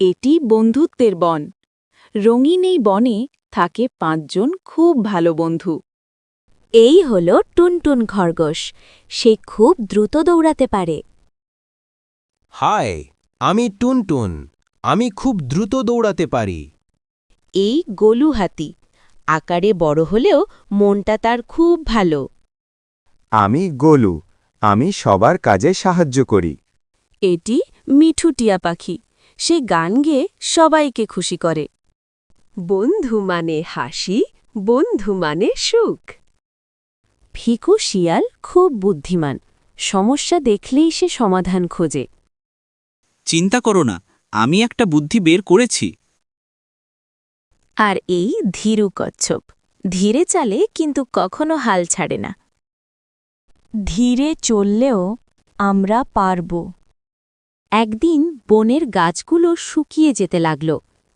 এটি বন্ধুত্বের বন। রঙিন এই বনে থাকে ৫ জন খুব ভালো বন্ধু। এই হল টুনটুন খরগোশ। সে খুব দ্রুত দৌড়াতে পারে। হাই, আমি টুনটুন। আমি খুব দ্রুত দৌড়াতে পারি। এই গোলু হাতি। আকারে বড় হলেও মনটা তার খুব ভালো। আমি গোলু। আমি সবার কাজে সাহায্য করি। এটি মিঠু টিয়া পাখি। সে গান গেয়ে সবাইকে খুশি করে। বন্ধু মানে হাসি, বন্ধু মানে সুখ। ফিকু শিয়াল খুব বুদ্ধিমান। সমস্যা দেখলেই সে সমাধান খোঁজে। চিন্তা করো না, আমি একটা বুদ্ধি বের করেছি। আর এই ধীরু কচ্ছপ। ধীরে চালে কিন্তু কখনো হাল ছাড়ে না। ধীরে চললেও আমরা পারব। একদিন বনের গাছগুলো শুকিয়ে যেতে লাগল।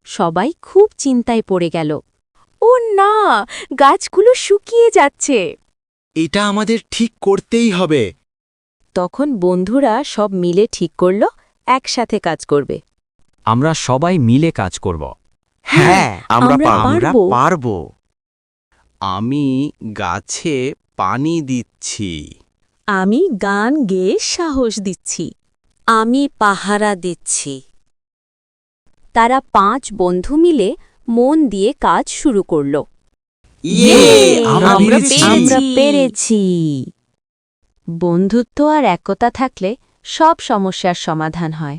সবাই খুব চিন্তায় পড়ে গেল। ও না, গাছগুলো শুকিয়ে যাচ্ছে। এটা আমাদের ঠিক করতেই হবে। তখন বন্ধুরা সব মিলে ঠিক করল একসাথে কাজ করবে। আমরা সবাই মিলে কাজ করব। হ্যাঁ, আমরা পারব। আমি গাছে পানি দিচ্ছি। আমি গান গেয়ে সাহস দিচ্ছি। আমি পাহারা দিচ্ছি। তারা ৫ বন্ধু মিলে মন দিয়ে কাজ শুরু করল। আমরা পেরেছি। বন্ধুত্ব আর একতা থাকলে সব সমস্যার সমাধান হয়।